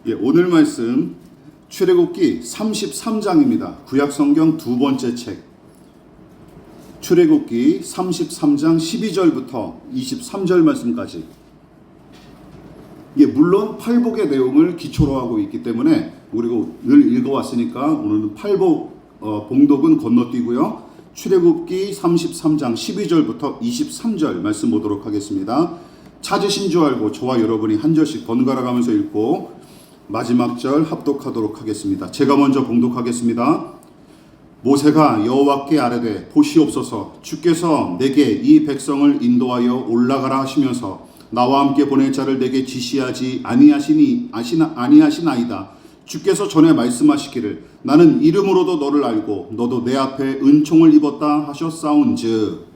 오늘 말씀 출애굽기 33장입니다. 구약성경 두 번째 책 출애굽기 33장 12절부터 23절 말씀까지. 물론 팔복의 내용을 기초로 하고 있기 때문에 우리가 늘 읽어왔으니까 오늘은 팔복 봉독은 건너뛰고요. 출애굽기 33장 12절부터 23절 말씀 보도록 하겠습니다. 찾으신 줄 알고 저와 여러분이 한 절씩 번갈아 가면서 읽고 마지막 절 합독하도록 하겠습니다. 제가 먼저 봉독하겠습니다. 모세가 여호와께 아뢰되 보시옵소서, 주께서 내게 이 백성을 인도하여 올라가라 하시면서 나와 함께 보낼 자를 내게 지시하지 아니하시나이다. 주께서 전에 말씀하시기를 나는 이름으로도 너를 알고 너도 내 앞에 은총을 입었다 하셨사온즉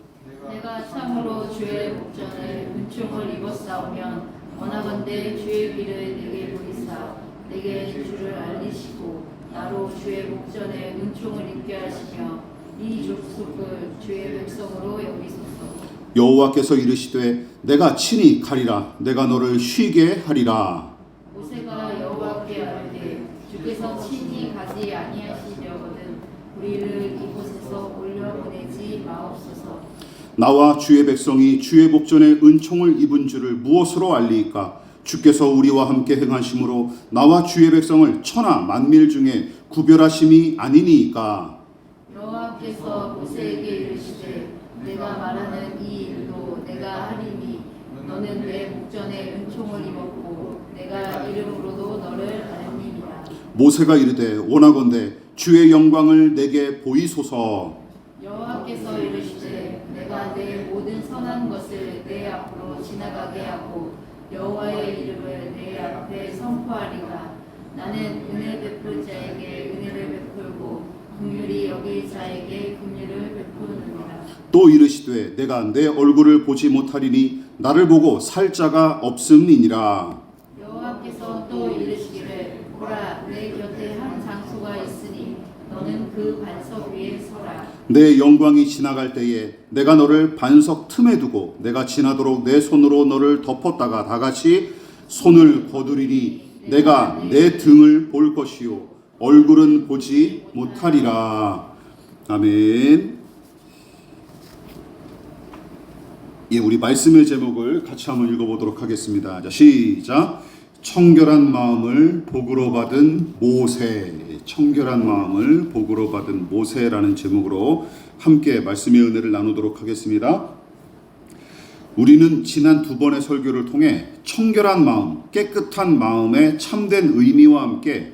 내가 참으로 주의 목전에 은총을 입었사오면 원하건대 주의 길을 내게 보이사 내게 주를 알리시고 나로 주의 목전에 은총을 입게 하시며 이 족속을 주의 백성으로 여기소서. 여호와께서 이르시되 내가 친히 가리라. 내가 너를 쉬게 하리라. 모세가 여호와께 아뢰되 주께서 친히 가지 아니하시려거든 우리를 이곳에서 올려보내지 마옵소서. 나와 주의 백성이 주의 목전에 은총을 입은 줄을 무엇으로 알리이까? 주께서 우리와 함께 행하심으로 나와 주의 백성을 천하 만민 중에 구별하심이 아니니이까. 여호와께서 모세에게 이르시되 내가 말하는 이 일도 내가 하리니 너는 내 목전에 은총을 입었고 내가 이름으로도 너를 알리니라. 모세가 이르되 원하건대 주의 영광을 내게 보이소서. 여호와께서 이르시되 내가 내 모든 선한 것을 내 앞으로 지나가게 하고 여호와의 이름을 내 앞에 선포하리라. 나는 은혜 베풀 자에게 은혜를 베풀고 긍휼히 여길 자에게 긍휼을 베푸느니라. 또 이르시되 내가 내 얼굴을 보지 못하리니 나를 보고 살 자가 없음이니라. 여호와께서 또 이르시기를 보라 내 곁에 한 장소가 있으니 너는 그 반석 위에 서라. 내 영광이 지나갈 때에 내가 너를 반석 틈에 두고 내가 지나도록 내 손으로 너를 덮었다가 다같이 손을 거두리니 내가 내 등을 볼 것이요 얼굴은 보지 못하리라. 아멘. 우리 말씀의 제목을 같이 한번 읽어보도록 하겠습니다. 자, 시작. 청결한 마음을 복으로 받은 모세. 청결한 마음을 복으로 받은 모세라는 제목으로 함께 말씀의 은혜를 나누도록 하겠습니다. 우리는 지난 두 번의 설교를 통해 청결한 마음, 깨끗한 마음의 참된 의미와 함께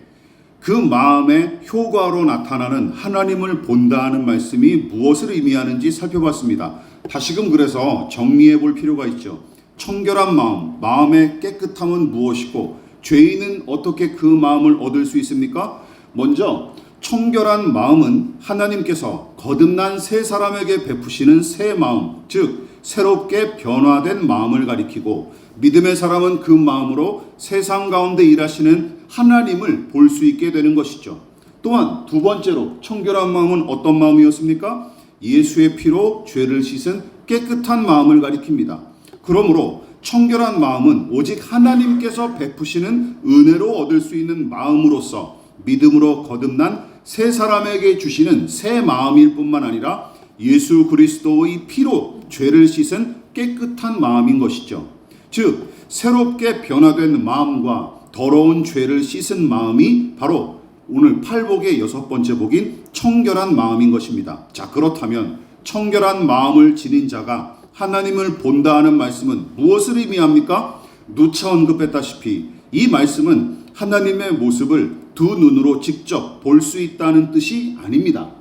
그 마음의 효과로 나타나는 하나님을 본다는 말씀이 무엇을 의미하는지 살펴봤습니다. 다시금 그래서 정리해 볼 필요가 있죠. 청결한 마음, 마음의 깨끗함은 무엇이고 죄인은 어떻게 그 마음을 얻을 수 있습니까? 먼저 청결한 마음은 하나님께서 거듭난 새 사람에게 베푸시는 새 마음, 즉 새롭게 변화된 마음을 가리키고 믿음의 사람은 그 마음으로 세상 가운데 일하시는 하나님을 볼 수 있게 되는 것이죠. 또한 두 번째로 청결한 마음은 어떤 마음이었습니까? 예수의 피로 죄를 씻은 깨끗한 마음을 가리킵니다. 그러므로 청결한 마음은 오직 하나님께서 베푸시는 은혜로 얻을 수 있는 마음으로서 믿음으로 거듭난 새 사람에게 주시는 새 마음일 뿐만 아니라 예수 그리스도의 피로 죄를 씻은 깨끗한 마음인 것이죠. 즉 새롭게 변화된 마음과 더러운 죄를 씻은 마음이 바로 오늘 팔복의 여섯 번째 복인 청결한 마음인 것입니다. 자, 그렇다면 청결한 마음을 지닌 자가 하나님을 본다 하는 말씀은 무엇을 의미합니까? 누차 언급했다시피 이 말씀은 하나님의 모습을 두 눈으로 직접 볼 수 있다는 뜻이 아닙니다.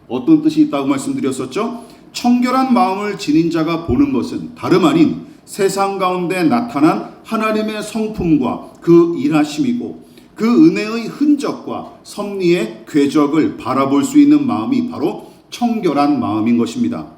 어떤 뜻이 있다고 말씀드렸었죠? 청결한 마음을 지닌 자가 보는 것은 다름 아닌 세상 가운데 나타난 하나님의 성품과 그 일하심이고 그 은혜의 흔적과 섭리의 궤적을 바라볼 수 있는 마음이 바로 청결한 마음인 것입니다.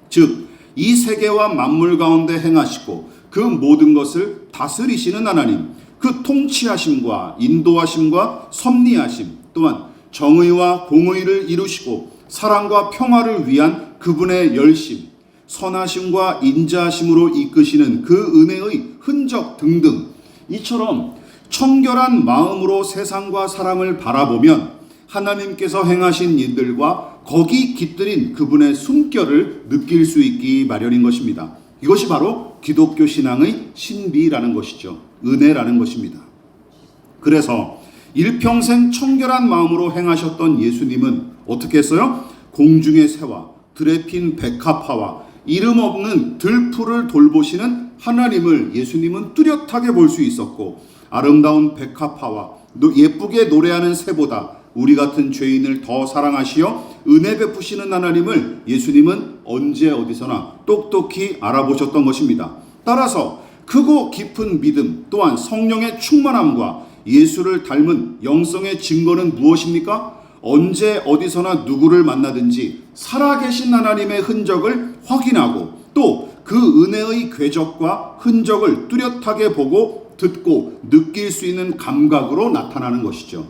즉 이 세계와 만물 가운데 행하시고 그 모든 것을 다스리시는 하나님, 그 통치하심과 인도하심과 섭리하심, 또한 정의와 공의를 이루시고 사랑과 평화를 위한 그분의 열심, 선하심과 인자하심으로 이끄시는 그 은혜의 흔적 등등, 이처럼 청결한 마음으로 세상과 사람을 바라보면 하나님께서 행하신 일들과 거기 깃들인 그분의 숨결을 느낄 수 있기 마련인 것입니다. 이것이 바로 기독교 신앙의 신비라는 것이죠. 은혜라는 것입니다. 그래서 일평생 청결한 마음으로 행하셨던 예수님은 어떻게 했어요? 공중의 새와 들에 핀 백합화와 이름 없는 들풀을 돌보시는 하나님을 예수님은 뚜렷하게 볼 수 있었고, 아름다운 백합화와 예쁘게 노래하는 새보다 우리 같은 죄인을 더 사랑하시어 은혜 베푸시는 하나님을 예수님은 언제 어디서나 똑똑히 알아보셨던 것입니다. 따라서 크고 깊은 믿음 또한 성령의 충만함과 예수를 닮은 영성의 증거는 무엇입니까? 언제 어디서나 누구를 만나든지 살아계신 하나님의 흔적을 확인하고 또 그 은혜의 궤적과 흔적을 뚜렷하게 보고 듣고 느낄 수 있는 감각으로 나타나는 것이죠.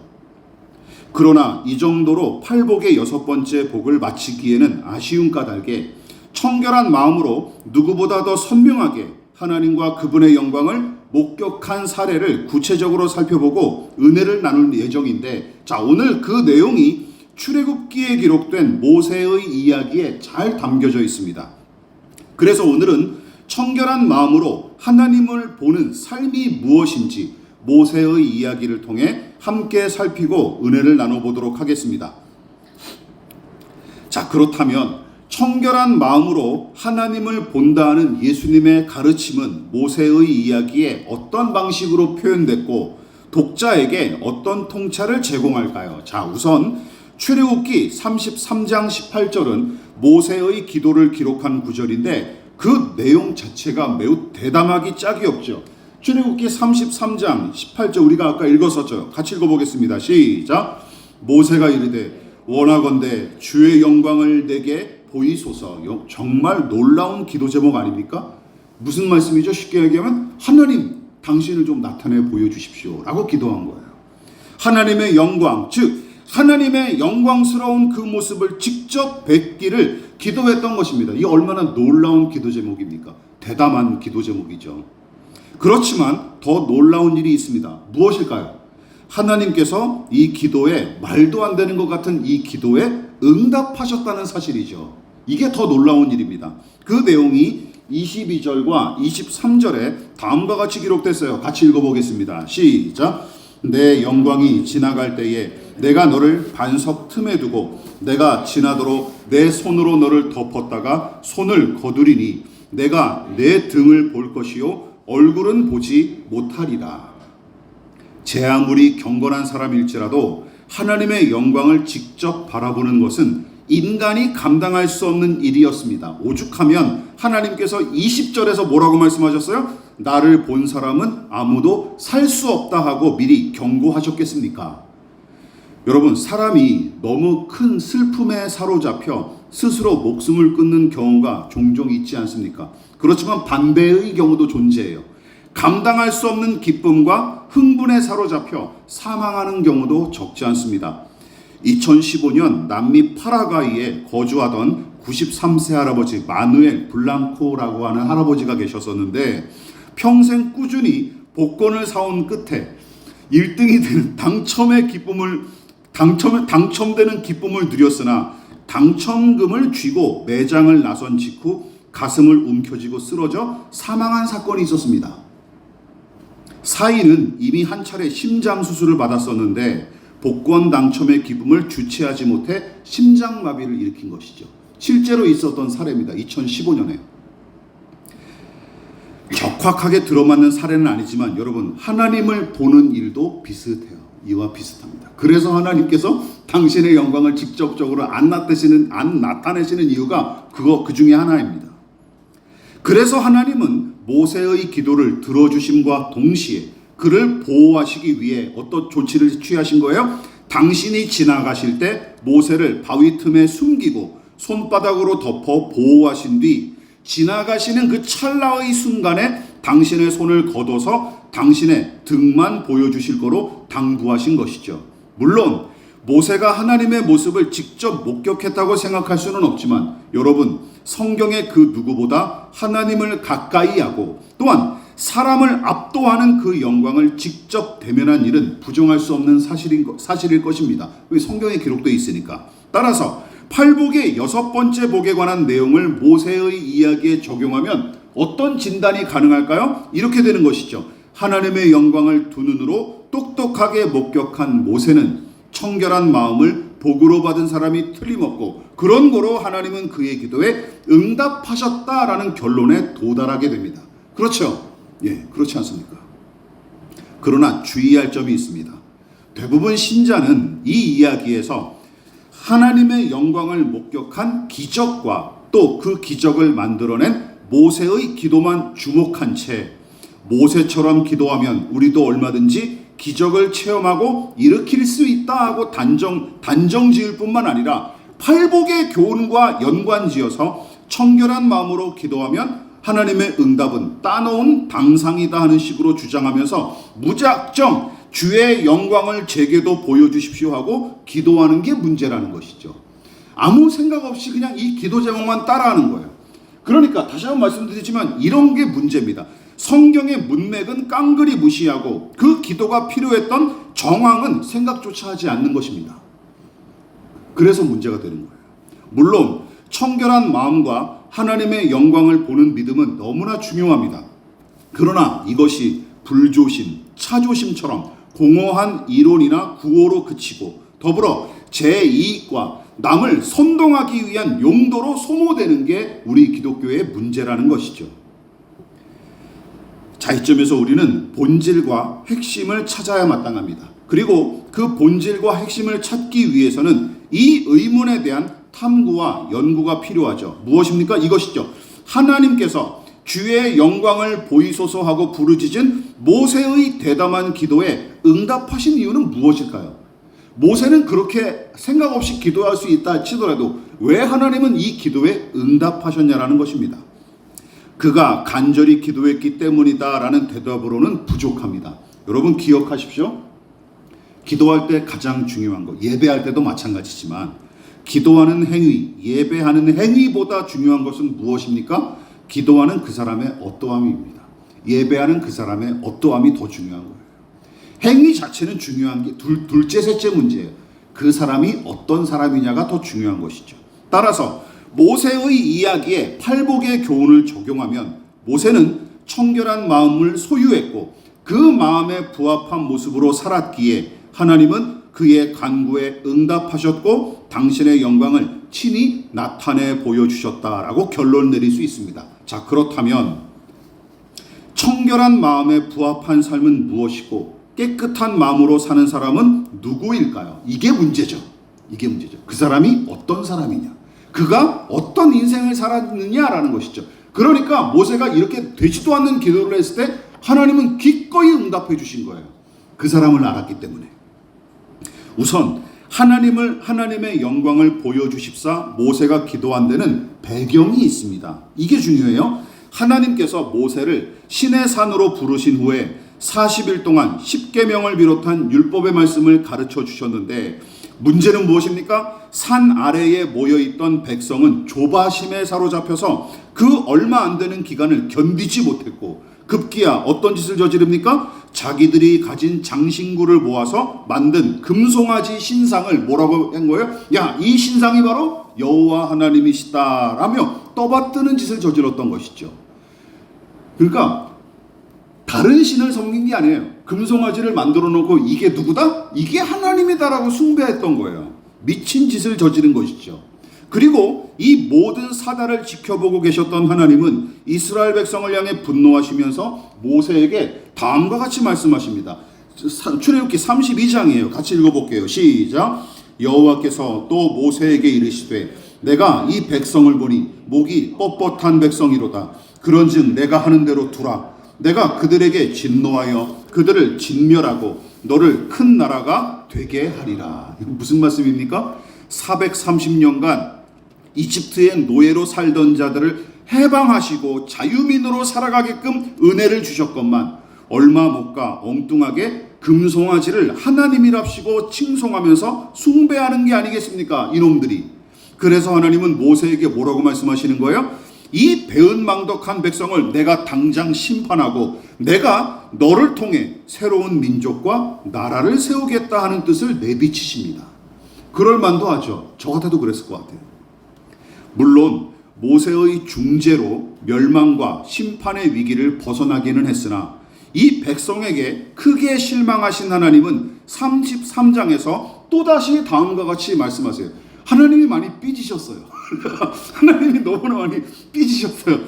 그러나 이 정도로 팔복의 6번째 복을 마치기에는 아쉬운 까닭에 청결한 마음으로 누구보다 더 선명하게 하나님과 그분의 영광을 목격한 사례를 구체적으로 살펴보고 은혜를 나눌 예정인데, 자, 오늘 그 내용이 출애굽기에 기록된 모세의 이야기에 잘 담겨져 있습니다. 그래서 오늘은 청결한 마음으로 하나님을 보는 삶이 무엇인지 모세의 이야기를 통해 함께 살피고 은혜를 나눠보도록 하겠습니다. 자, 그렇다면 청결한 마음으로 하나님을 본다는 예수님의 가르침은 모세의 이야기에 어떤 방식으로 표현됐고 독자에게 어떤 통찰을 제공할까요? 자, 우선 출애굽기 33장 18절은 모세의 기도를 기록한 구절인데 그 내용 자체가 매우 대담하기 짝이 없죠. 출애굽기 33장 18절 우리가 아까 읽었었죠. 같이 읽어보겠습니다. 시작. 모세가 이르되 원하건대 주의 영광을 내게 보이소서. 정말 놀라운 기도 제목 아닙니까? 무슨 말씀이죠? 쉽게 얘기하면 하나님 당신을 좀 나타내 보여주십시오 라고 기도한 거예요. 하나님의 영광, 즉 하나님의 영광스러운 그 모습을 직접 뵙기를 기도했던 것입니다. 이 얼마나 놀라운 기도 제목입니까? 대담한 기도 제목이죠. 그렇지만 더 놀라운 일이 있습니다. 무엇일까요? 하나님께서 이 기도에, 말도 안 되는 것 같은 이 기도에 응답하셨다는 사실이죠. 이게 더 놀라운 일입니다. 그 내용이 22절과 23절에 다음과 같이 기록됐어요. 같이 읽어보겠습니다. 시작. 내 영광이 지나갈 때에 내가 너를 반석 틈에 두고 내가 지나도록 내 손으로 너를 덮었다가 손을 거두리니 내가 내 등을 볼 것이요 얼굴은 보지 못하리라. 제 아무리 경건한 사람일지라도 하나님의 영광을 직접 바라보는 것은 인간이 감당할 수 없는 일이었습니다. 오죽하면 하나님께서 20절에서 뭐라고 말씀하셨어요? 나를 본 사람은 아무도 살 수 없다 하고 미리 경고하셨겠습니까? 여러분, 사람이 너무 큰 슬픔에 사로잡혀 스스로 목숨을 끊는 경우가 종종 있지 않습니까? 그렇지만 반대의 경우도 존재해요. 감당할 수 없는 기쁨과 흥분에 사로잡혀 사망하는 경우도 적지 않습니다. 2015년 남미 파라과이에 거주하던 93세 할아버지 마누엘 블랑코라고 하는 할아버지가 계셨었는데 평생 꾸준히 복권을 사온 끝에 1등이 되는 당첨되는 기쁨을 누렸으나 당첨금을 쥐고 매장을 나선 직후 가슴을 움켜쥐고 쓰러져 사망한 사건이 있었습니다. 사인은 이미 한 차례 심장 수술을 받았었는데 복권 당첨의 기쁨을 주체하지 못해 심장마비를 일으킨 것이죠. 실제로 있었던 사례입니다. 2015년에. 적확하게 들어맞는 사례는 아니지만 여러분, 하나님을 보는 일도 비슷해요. 이와 비슷합니다. 그래서 하나님께서 당신의 영광을 직접적으로 안 나타내시는 이유가 그 중에 하나입니다. 그래서 하나님은 모세의 기도를 들어주심과 동시에 그를 보호하시기 위해 어떤 조치를 취하신 거예요? 당신이 지나가실 때 모세를 바위 틈에 숨기고 손바닥으로 덮어 보호하신 뒤 지나가시는 그 찰나의 순간에 당신의 손을 걷어서 당신의 등만 보여주실 거로 당부하신 것이죠. 물론 모세가 하나님의 모습을 직접 목격했다고 생각할 수는 없지만 여러분, 성경의 그 누구보다 하나님을 가까이 하고 또한 사람을 압도하는 그 영광을 직접 대면한 일은 부정할 수 없는 사실일 것입니다. 성경에 기록되어 있으니까. 따라서 팔복의 6번째 복에 관한 내용을 모세의 이야기에 적용하면 어떤 진단이 가능할까요? 이렇게 되는 것이죠. 하나님의 영광을 두 눈으로 똑똑하게 목격한 모세는 청결한 마음을 복으로 받은 사람이 틀림없고, 그런 거로 하나님은 그의 기도에 응답하셨다라는 결론에 도달하게 됩니다. 그렇죠? 예, 그렇지 않습니까? 그러나 주의할 점이 있습니다. 대부분 신자는 이 이야기에서 하나님의 영광을 목격한 기적과 또 그 기적을 만들어낸 모세의 기도만 주목한 채, 모세처럼 기도하면 우리도 얼마든지 기적을 체험하고 일으킬 수 있다 하고 단정 지을 뿐만 아니라 팔복의 교훈과 연관지어서 청결한 마음으로 기도하면 하나님의 응답은 따놓은 당상이다 하는 식으로 주장하면서 무작정 주의 영광을 제게도 보여주십시오 하고 기도하는 게 문제라는 것이죠. 아무 생각 없이 그냥 이 기도 제목만 따라하는 거예요. 그러니까 다시 한번 말씀드리지만 이런 게 문제입니다. 성경의 문맥은 깡그리 무시하고 그 기도가 필요했던 정황은 생각조차 하지 않는 것입니다. 그래서 문제가 되는 거예요. 물론 청결한 마음과 하나님의 영광을 보는 믿음은 너무나 중요합니다. 그러나 이것이 불조심, 차조심처럼 공허한 이론이나 구호로 그치고 더불어 제 이익과 남을 선동하기 위한 용도로 소모되는 게 우리 기독교의 문제라는 것이죠. 자이점에서 우리는 본질과 핵심을 찾아야 마땅합니다. 그리고 그 본질과 핵심을 찾기 위해서는 이 의문에 대한 탐구와 연구가 필요하죠. 무엇입니까? 이것이죠. 하나님께서 주의 영광을 보이소서 하고 부르짖은 모세의 대담한 기도에 응답하신 이유는 무엇일까요? 모세는 그렇게 생각 없이 기도할 수 있다 치더라도 왜 하나님은 이 기도에 응답하셨냐라는 것입니다. 그가 간절히 기도했기 때문이다라는 대답으로는 부족합니다. 여러분 기억하십시오. 기도할 때 가장 중요한 거, 예배할 때도 마찬가지지만 기도하는 행위, 예배하는 행위보다 중요한 것은 무엇입니까? 기도하는 그 사람의 어떠함입니다. 예배하는 그 사람의 어떠함이 더 중요한 거예요. 행위 자체는 중요한 게 둘째, 셋째 문제예요. 그 사람이 어떤 사람이냐가 더 중요한 것이죠. 따라서 모세의 이야기에 팔복의 교훈을 적용하면 모세는 청결한 마음을 소유했고 그 마음에 부합한 모습으로 살았기에 하나님은 그의 간구에 응답하셨고 당신의 영광을 친히 나타내 보여주셨다라고 결론 내릴 수 있습니다. 자, 그렇다면 청결한 마음에 부합한 삶은 무엇이고 깨끗한 마음으로 사는 사람은 누구일까요? 이게 문제죠. 이게 문제죠. 그 사람이 어떤 사람이냐, 그가 어떤 인생을 살았느냐라는 것이죠. 그러니까 모세가 이렇게 되지도 않는 기도를 했을 때 하나님은 기꺼이 응답해 주신 거예요. 그 사람을 알았기 때문에. 우선 하나님의 영광을 보여주십사 모세가 기도한 데는 배경이 있습니다. 이게 중요해요. 하나님께서 모세를 신의 산으로 부르신 후에 40일 동안 십계명을 비롯한 율법의 말씀을 가르쳐 주셨는데 문제는 무엇입니까? 산 아래에 모여있던 백성은 조바심에 사로잡혀서 그 얼마 안 되는 기간을 견디지 못했고 급기야 어떤 짓을 저지릅니까? 자기들이 가진 장신구를 모아서 만든 금송아지 신상을 뭐라고 한 거예요? 야, 이 신상이 바로 여호와 하나님이시다라며 떠받드는 짓을 저질렀던 것이죠. 그러니까 다른 신을 섬긴 게 아니에요. 금송아지를 만들어 놓고 이게 누구다? 이게 하나님이다라고 숭배했던 거예요. 미친 짓을 저지른 것이죠. 그리고 이 모든 사달을 지켜보고 계셨던 하나님은 이스라엘 백성을 향해 분노하시면서 모세에게 다음과 같이 말씀하십니다. 출애굽기 32장이에요. 같이 읽어볼게요. 시작. 여호와께서 또 모세에게 이르시되 내가 이 백성을 보니 목이 뻣뻣한 백성이로다. 그런즉 내가 하는 대로 두라. 내가 그들에게 진노하여 그들을 진멸하고 너를 큰 나라가 되게 하리라. 무슨 말씀입니까? 430년간 이집트의 노예로 살던 자들을 해방하시고 자유민으로 살아가게끔 은혜를 주셨건만 얼마 못 가 엉뚱하게 금송아지를 하나님이랍시고 칭송하면서 숭배하는 게 아니겠습니까? 이놈들이. 그래서 하나님은 모세에게 뭐라고 말씀하시는 거예요? 이 배은망덕한 백성을 내가 당장 심판하고 내가 너를 통해 새로운 민족과 나라를 세우겠다 하는 뜻을 내비치십니다. 그럴 만도 하죠. 저 같아도 그랬을 것 같아요. 물론 모세의 중재로 멸망과 심판의 위기를 벗어나기는 했으나 이 백성에게 크게 실망하신 하나님은 33장에서 또다시 다음과 같이 말씀하세요. 하나님이 많이 삐지셨어요. 하나님이 너무나 많이 삐지셨어요.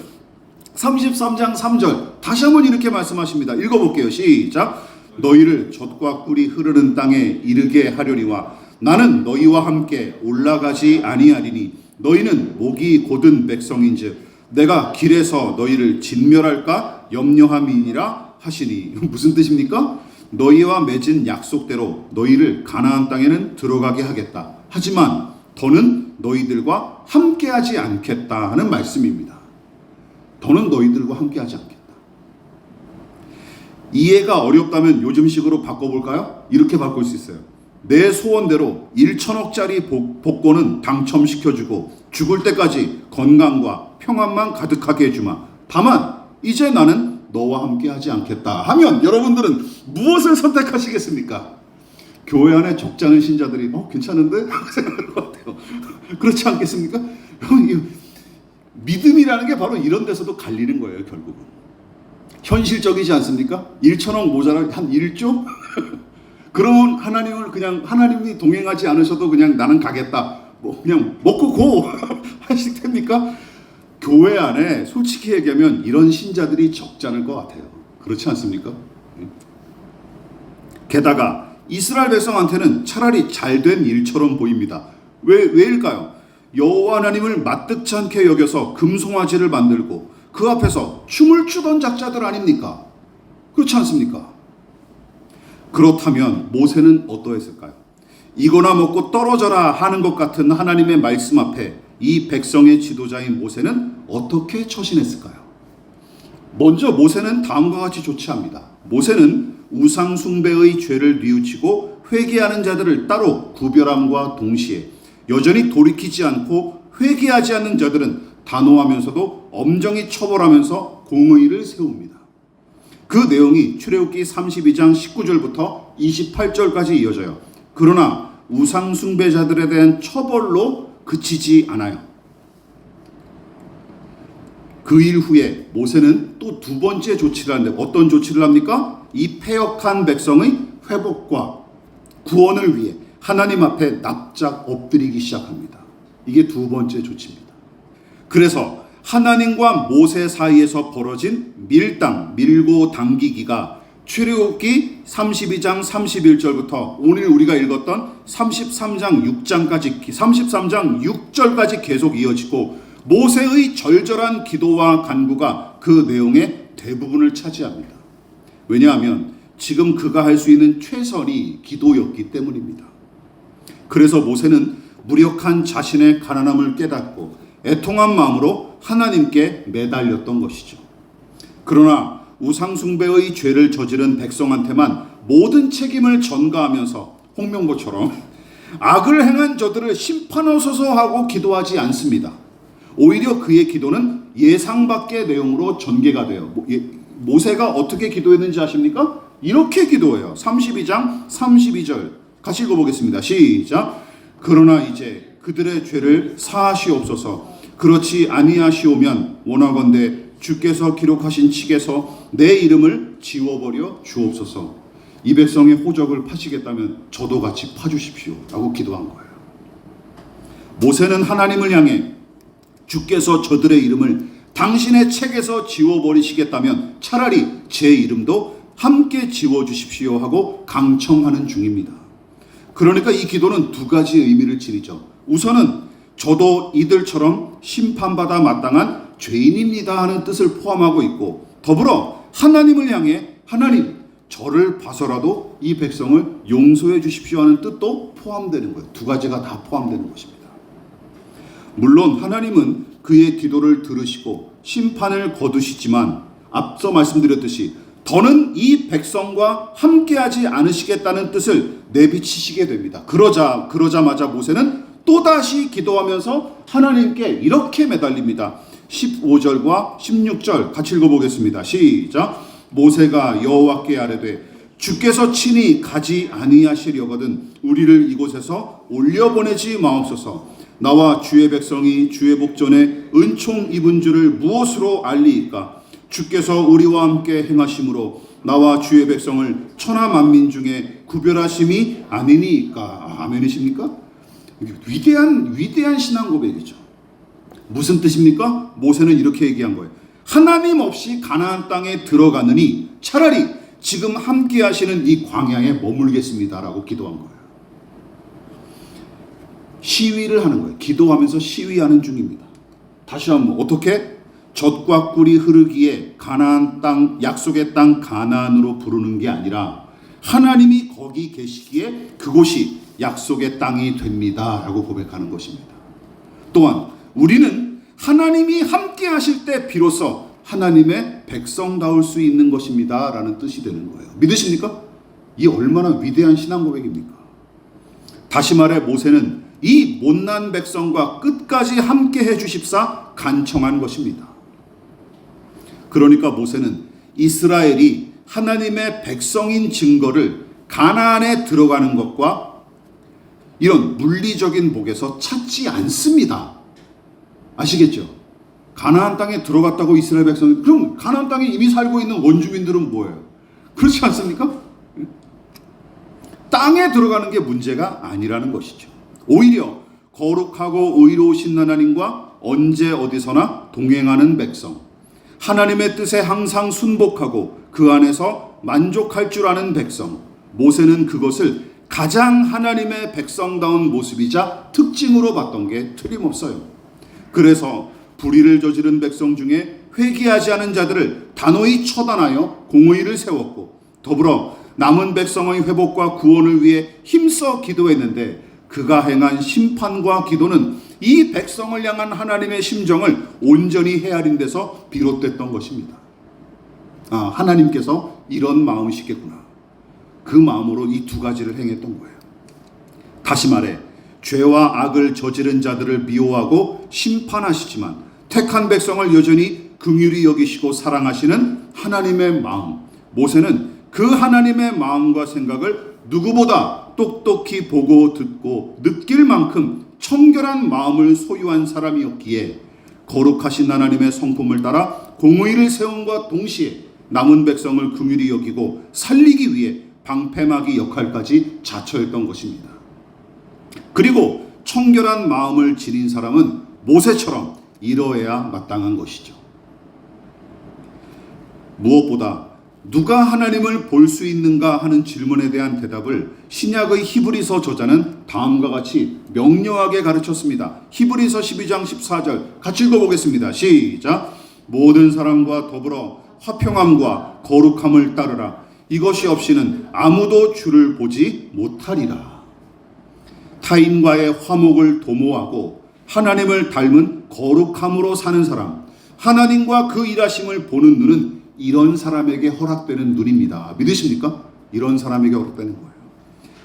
33장 3절 다시 한번 이렇게 말씀하십니다. 읽어볼게요. 시작. 너희를 젖과 꿀이 흐르는 땅에 이르게 하려니와 나는 너희와 함께 올라가지 아니하리니 너희는 목이 곧은 백성인즉 내가 길에서 너희를 진멸할까 염려함이니라 하시니. 무슨 뜻입니까? 너희와 맺은 약속대로 너희를 가나안 땅에는 들어가게 하겠다. 하지만 더는 너희들과 함께하지 않겠다 하는 말씀입니다. 더는 너희들과 함께하지 않겠다. 이해가 어렵다면 요즘식으로 바꿔볼까요? 이렇게 바꿀 수 있어요. 내 소원대로 1천억짜리 복권은 당첨시켜주고 죽을 때까지 건강과 평안만 가득하게 해주마. 다만 이제 나는 너와 함께하지 않겠다 하면 여러분들은 무엇을 선택하시겠습니까? 교회 안에 적잖은 신자들이 괜찮은데? 하고 생각할 것 같아요. 그렇지 않겠습니까? 믿음이라는 게 바로 이런 데서도 갈리는 거예요. 결국은 현실적이지 않습니까? 1천억 모자라 한 1조? 그러면 하나님을 그냥 하나님이 동행하지 않으셔도 그냥 나는 가겠다. 그냥 먹고 고 하실 텐입니까? 교회 안에 솔직히 얘기하면 이런 신자들이 적지 않을 것 같아요. 그렇지 않습니까? 게다가 이스라엘 백성한테는 차라리 잘된 일처럼 보입니다. 왜일까요? 여호와 하나님을 마뜩지 않게 여겨서 금송아지를 만들고 그 앞에서 춤을 추던 작자들 아닙니까? 그렇지 않습니까? 그렇다면 모세는 어떠했을까요? 이거나 먹고 떨어져라 하는 것 같은 하나님의 말씀 앞에 이 백성의 지도자인 모세는 어떻게 처신했을까요? 먼저 모세는 다음과 같이 조치합니다. 모세는 우상 숭배의 죄를 뉘우치고 회개하는 자들을 따로 구별함과 동시에 여전히 돌이키지 않고 회개하지 않는 자들은 단호하면서도 엄정히 처벌하면서 공의를 세웁니다. 그 내용이 출애굽기 32장 19절부터 28절까지 이어져요. 그러나 우상 숭배자들에 대한 처벌로 그치지 않아요. 그 일 후에 모세는 또 두 번째 조치를 하는데 어떤 조치를 합니까? 이 패역한 백성의 회복과 구원을 위해 하나님 앞에 납작 엎드리기 시작합니다. 이게 두 번째 조치입니다. 그래서 하나님과 모세 사이에서 벌어진 밀고 당기기가 출애굽기 32장 31절부터 오늘 우리가 읽었던 33장 6절까지 계속 이어지고 모세의 절절한 기도와 간구가 그 내용의 대부분을 차지합니다. 왜냐하면 지금 그가 할 수 있는 최선이 기도였기 때문입니다. 그래서 모세는 무력한 자신의 가난함을 깨닫고 애통한 마음으로 하나님께 매달렸던 것이죠. 그러나 우상숭배의 죄를 저지른 백성한테만 모든 책임을 전가하면서 홍명보처럼 악을 행한 저들을 심판하소서 하고 기도하지 않습니다. 오히려 그의 기도는 예상 밖의 내용으로 전개가 돼요. 모세가 어떻게 기도했는지 아십니까? 이렇게 기도해요. 32장 32절 같이 읽어보겠습니다. 시작. 그러나 이제 그들의 죄를 사하시옵소서. 그렇지 아니하시오면 원하건대 주께서 기록하신 책에서 내 이름을 지워버려 주옵소서. 이 백성의 호적을 파시겠다면 저도 같이 파주십시오 라고 기도한 거예요. 모세는 하나님을 향해 주께서 저들의 이름을 당신의 책에서 지워버리시겠다면 차라리 제 이름도 함께 지워주십시오 하고 강청하는 중입니다. 그러니까 이 기도는 두 가지 의미를 지니죠. 우선은 저도 이들처럼 심판받아 마땅한 죄인입니다 하는 뜻을 포함하고 있고, 더불어 하나님을 향해 하나님 저를 봐서라도 이 백성을 용서해 주십시오 하는 뜻도 포함되는 거예요. 두 가지가 다 포함되는 것입니다. 물론 하나님은 그의 기도를 들으시고 심판을 거두시지만 앞서 말씀드렸듯이 더는 이 백성과 함께하지 않으시겠다는 뜻을 내비치시게 됩니다. 그러자마자 모세는 또다시 기도하면서 하나님께 이렇게 매달립니다. 15절과 16절 같이 읽어보겠습니다. 시작. 모세가 여호와께 아뢰되 주께서 친히 가지 아니하시려거든 우리를 이곳에서 올려보내지 마옵소서. 나와 주의 백성이 주의 복전에 은총 입은 줄을 무엇으로 알리이까? 주께서 우리와 함께 행하심으로 나와 주의 백성을 천하 만민 중에 구별하심이 아니니까. 아멘이십니까? 위대한 신앙 고백이죠. 무슨 뜻입니까? 모세는 이렇게 얘기한 거예요. 하나님 없이 가나안 땅에 들어가느니 차라리 지금 함께 하시는 이 광야에 머물겠습니다라고 기도한 거예요. 시위를 하는 거예요. 기도하면서 시위하는 중입니다. 다시 한번 어떻게? 젖과 꿀이 흐르기에 가나안 땅, 약속의 땅 가나안으로 부르는 게 아니라 하나님이 거기 계시기에 그곳이 약속의 땅이 됩니다 라고 고백하는 것입니다. 또한 우리는 하나님이 함께 하실 때 비로소 하나님의 백성다울 수 있는 것입니다 라는 뜻이 되는 거예요. 믿으십니까? 이 얼마나 위대한 신앙 고백입니까? 다시 말해 모세는 이 못난 백성과 끝까지 함께 해주십사 간청한 것입니다. 그러니까 모세는 이스라엘이 하나님의 백성인 증거를 가나안에 들어가는 것과 이런 물리적인 복에서 찾지 않습니다. 아시겠죠? 가나안 땅에 들어갔다고 이스라엘 백성이, 그럼 가나안 땅에 이미 살고 있는 원주민들은 뭐예요? 그렇지 않습니까? 땅에 들어가는 게 문제가 아니라는 것이죠. 오히려 거룩하고 의로우신 하나님과 언제 어디서나 동행하는 백성, 하나님의 뜻에 항상 순복하고 그 안에서 만족할 줄 아는 백성, 모세는 그것을 가장 하나님의 백성다운 모습이자 특징으로 봤던 게 틀림없어요. 그래서 불의를 저지른 백성 중에 회개하지 않은 자들을 단호히 처단하여 공의를 세웠고, 더불어 남은 백성의 회복과 구원을 위해 힘써 기도했는데 그가 행한 심판과 기도는 이 백성을 향한 하나님의 심정을 온전히 헤아린 데서 비롯됐던 것입니다. 하나님께서 이런 마음이시겠구나. 그 마음으로 이 두 가지를 행했던 거예요. 다시 말해 죄와 악을 저지른 자들을 미워하고 심판하시지만 택한 백성을 여전히 긍휼히 여기시고 사랑하시는 하나님의 마음, 모세는 그 하나님의 마음과 생각을 누구보다 똑똑히 보고 듣고 느낄 만큼 청결한 마음을 소유한 사람이었기에 거룩하신 하나님의 성품을 따라 공의를 세움과 동시에 남은 백성을 긍휼히 여기고 살리기 위해 방패막이 역할까지 자처했던 것입니다. 그리고 청결한 마음을 지닌 사람은 모세처럼 이러해야 마땅한 것이죠. 무엇보다 누가 하나님을 볼 수 있는가 하는 질문에 대한 대답을 신약의 히브리서 저자는 다음과 같이 명료하게 가르쳤습니다. 히브리서 12장 14절 같이 읽어보겠습니다. 시작. 모든 사람과 더불어 화평함과 거룩함을 따르라. 이것이 없이는 아무도 주를 보지 못하리라. 타인과의 화목을 도모하고 하나님을 닮은 거룩함으로 사는 사람, 하나님과 그 일하심을 보는 눈은 이런 사람에게 허락되는 눈입니다. 믿으십니까? 이런 사람에게 허락되는 거예요.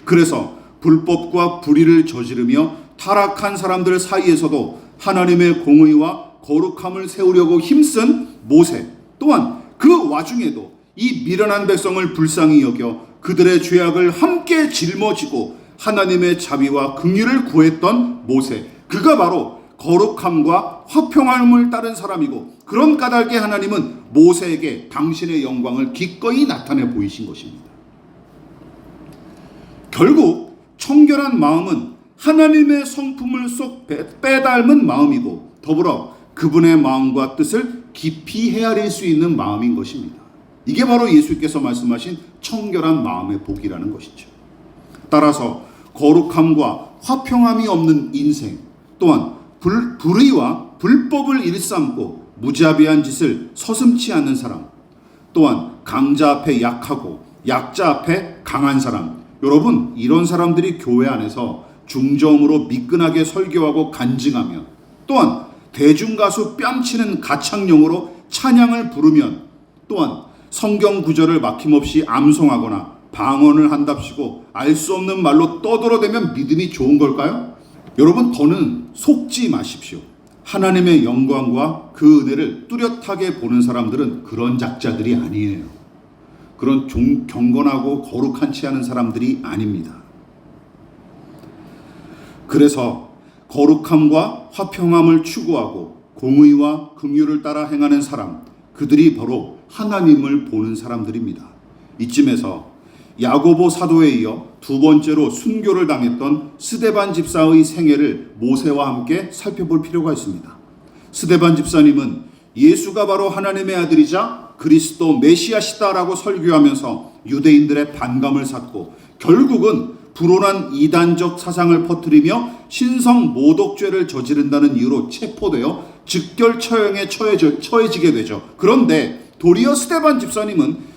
그래서 불법과 불의를 저지르며 타락한 사람들 사이에서도 하나님의 공의와 거룩함을 세우려고 힘쓴 모세, 또한 그 와중에도 이 미련한 백성을 불쌍히 여겨 그들의 죄악을 함께 짊어지고 하나님의 자비와 긍휼을 구했던 모세, 그가 바로 거룩함과 화평함을 따른 사람이고, 그런 까닭에 하나님은 모세에게 당신의 영광을 기꺼이 나타내 보이신 것입니다. 결국 청결한 마음은 하나님의 성품을 쏙 빼닮은 마음이고, 더불어 그분의 마음과 뜻을 깊이 헤아릴 수 있는 마음인 것입니다. 이게 바로 예수께서 말씀하신 청결한 마음의 복이라는 것이죠. 따라서 거룩함과 화평함이 없는 인생, 또한 불의와 불법을 일삼고 무자비한 짓을 서슴지 않는 사람, 또한 강자 앞에 약하고 약자 앞에 강한 사람, 여러분 이런 사람들이 교회 안에서 중정으로 미끈하게 설교하고 간증하며, 또한 대중가수 뺨치는 가창용으로 찬양을 부르면, 또한 성경 구절을 막힘없이 암송하거나 방언을 한답시고 알 수 없는 말로 떠들어대면 믿음이 좋은 걸까요? 여러분 더는 속지 마십시오. 하나님의 영광과 그 은혜를 뚜렷하게 보는 사람들은 그런 작자들이 아니에요. 그런 경건하고 거룩한 채 하는 사람들이 아닙니다. 그래서 거룩함과 화평함을 추구하고 공의와 긍휼을 따라 행하는 사람, 그들이 바로 하나님을 보는 사람들입니다. 이쯤에서 야고보 사도에 이어 두 번째로 순교를 당했던 스데반 집사의 생애를 모세와 함께 살펴볼 필요가 있습니다. 스데반 집사님은 예수가 바로 하나님의 아들이자 그리스도 메시아시다라고 설교하면서 유대인들의 반감을 샀고, 결국은 불온한 이단적 사상을 퍼뜨리며 신성 모독죄를 저지른다는 이유로 체포되어 즉결 처형에 처해지게 되죠. 그런데 도리어 스데반 집사님은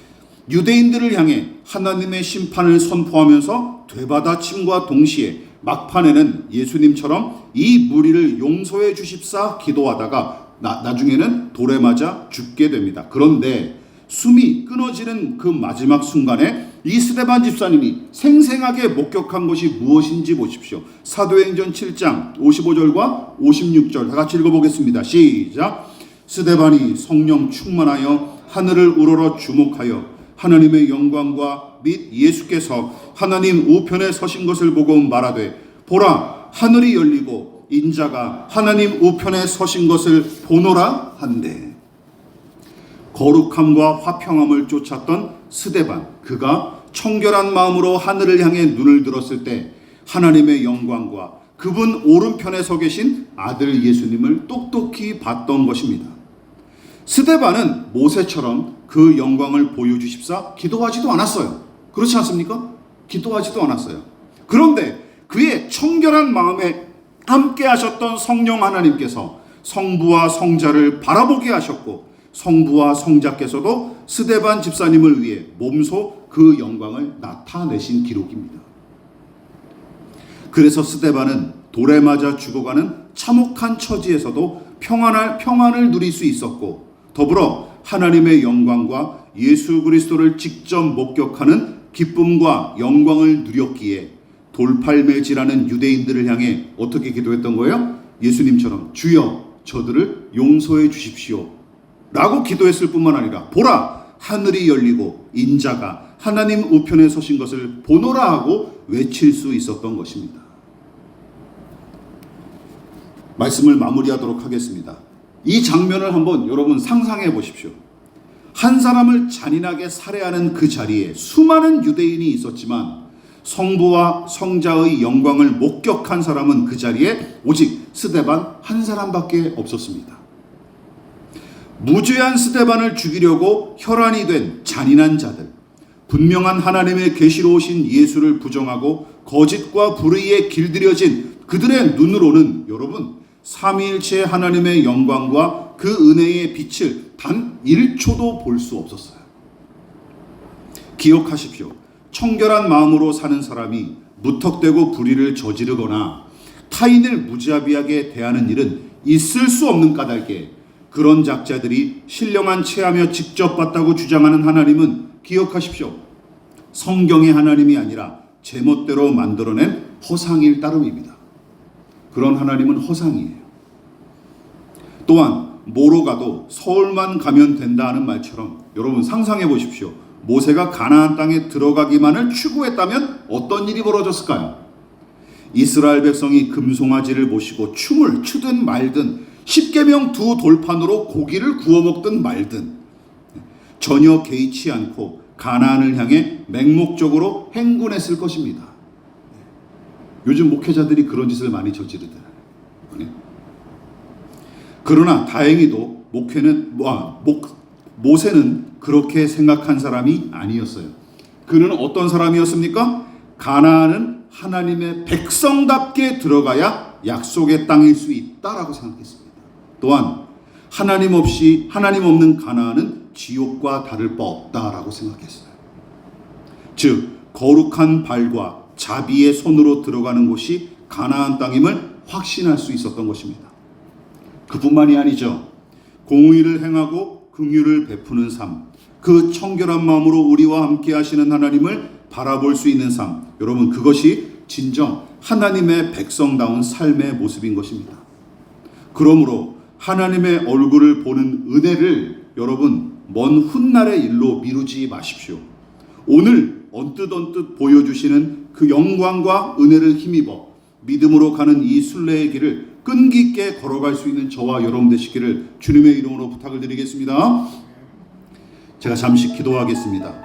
유대인들을 향해 하나님의 심판을 선포하면서 되받아침과 동시에 막판에는 예수님처럼 이 무리를 용서해 주십사 기도하다가 나중에는 돌에 맞아 죽게 됩니다. 그런데 숨이 끊어지는 그 마지막 순간에 이 스데반 집사님이 생생하게 목격한 것이 무엇인지 보십시오. 사도행전 7장 55절과 56절 다 같이 읽어보겠습니다. 시작. 스데반이 성령 충만하여 하늘을 우러러 주목하여 하나님의 영광과 및 예수께서 하나님 우편에 서신 것을 보고 말하되, 보라, 하늘이 열리고 인자가 하나님 우편에 서신 것을 보노라 한대. 거룩함과 화평함을 쫓았던 스데반, 그가 청결한 마음으로 하늘을 향해 눈을 들었을 때 하나님의 영광과 그분 오른편에 서 계신 아들 예수님을 똑똑히 봤던 것입니다. 스데반은 모세처럼 그 영광을 보여주십사 기도하지도 않았어요. 그렇지 않습니까? 기도하지도 않았어요. 그런데 그의 청결한 마음에 함께 하셨던 성령 하나님께서 성부와 성자를 바라보게 하셨고, 성부와 성자께서도 스데반 집사님을 위해 몸소 그 영광을 나타내신 기록입니다. 그래서 스데반은 돌에 맞아 죽어가는 참혹한 처지에서도 평안을 누릴 수 있었고, 더불어 하나님의 영광과 예수 그리스도를 직접 목격하는 기쁨과 영광을 누렸기에 돌팔매질하는 유대인들을 향해 어떻게 기도했던 거예요? 예수님처럼 주여 저들을 용서해 주십시오 라고 기도했을 뿐만 아니라, 보라, 하늘이 열리고 인자가 하나님 우편에 서신 것을 보노라 하고 외칠 수 있었던 것입니다. 말씀을 마무리하도록 하겠습니다. 이 장면을 한번 여러분 상상해 보십시오. 한 사람을 잔인하게 살해하는 그 자리에 수많은 유대인이 있었지만 성부와 성자의 영광을 목격한 사람은 그 자리에 오직 스데반 한 사람밖에 없었습니다. 무죄한 스데반을 죽이려고 혈안이 된 잔인한 자들, 분명한 하나님의 계시로 오신 예수를 부정하고 거짓과 불의에 길들여진 그들의 눈으로는 여러분 삼위일체 하나님의 영광과 그 은혜의 빛을 단 1초도 볼 수 없었어요. 기억하십시오. 청결한 마음으로 사는 사람이 무턱대고 불의를 저지르거나 타인을 무자비하게 대하는 일은 있을 수 없는 까닭에 그런 작자들이 신령한 체하며 직접 봤다고 주장하는 하나님은 기억하십시오. 성경의 하나님이 아니라 제멋대로 만들어낸 허상일 따름입니다. 그런 하나님은 허상이에요. 또한 뭐로 가도 서울만 가면 된다 하는 말처럼 여러분 상상해 보십시오. 모세가 가나안 땅에 들어가기만을 추구했다면 어떤 일이 벌어졌을까요? 이스라엘 백성이 금송아지를 모시고 춤을 추든 말든, 십계명 두 돌판으로 고기를 구워 먹든 말든 전혀 개의치 않고 가나안을 향해 맹목적으로 행군했을 것입니다. 요즘 목회자들이 그런 짓을 많이 저지르더라고요. 그러나 다행히도 모세는 그렇게 생각한 사람이 아니었어요. 그는 어떤 사람이었습니까? 가나안은 하나님의 백성답게 들어가야 약속의 땅일 수 있다라고 생각했습니다. 또한 하나님 없는 가나안은 지옥과 다를 바 없다라고 생각했어요. 즉 거룩한 발과 자비의 손으로 들어가는 곳이 가나안 땅임을 확신할 수 있었던 것입니다. 그뿐만이 아니죠. 공의를 행하고 긍휼을 베푸는 삶, 그 청결한 마음으로 우리와 함께 하시는 하나님을 바라볼 수 있는 삶, 여러분 그것이 진정 하나님의 백성다운 삶의 모습인 것입니다. 그러므로 하나님의 얼굴을 보는 은혜를 여러분 먼 훗날의 일로 미루지 마십시오. 오늘 언뜻 보여주시는 그 영광과 은혜를 힘입어 믿음으로 가는 이 순례의 길을 끈기 있게 걸어갈 수 있는 저와 여러분 되시기를 주님의 이름으로 부탁을 드리겠습니다. 제가 잠시 기도하겠습니다.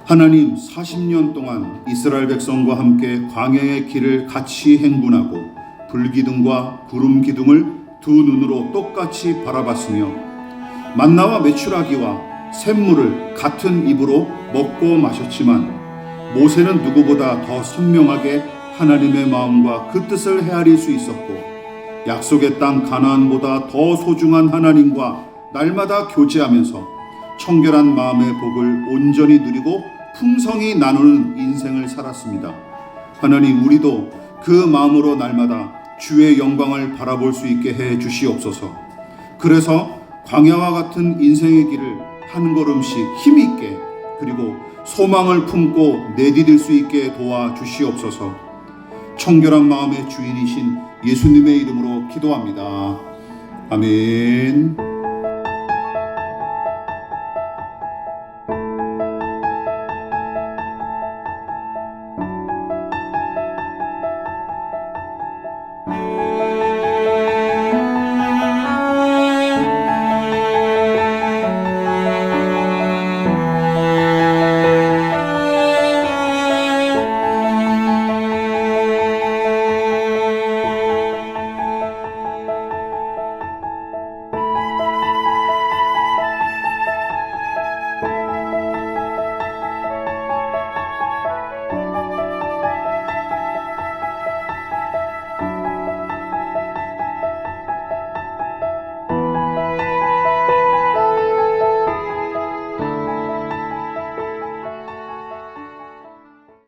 하나님, 40년 동안 이스라엘 백성과 함께 광야의 길을 같이 행군하고 불기둥과 구름기둥을 두 눈으로 똑같이 바라봤으며 만나와 메추라기와 샘물을 같은 입으로 먹고 마셨지만 모세는 누구보다 더 선명하게 하나님의 마음과 그 뜻을 헤아릴 수 있었고 약속의 땅 가나안보다 더 소중한 하나님과 날마다 교제하면서 청결한 마음의 복을 온전히 누리고 풍성히 나누는 인생을 살았습니다. 하나님, 우리도 그 마음으로 날마다 주의 영광을 바라볼 수 있게 해 주시옵소서. 그래서 광야와 같은 인생의 길을 한 걸음씩 힘있게 그리고 소망을 품고 내디딜 수 있게 도와 주시옵소서. 청결한 마음의 주인이신 예수님의 이름으로 기도합니다. 아멘.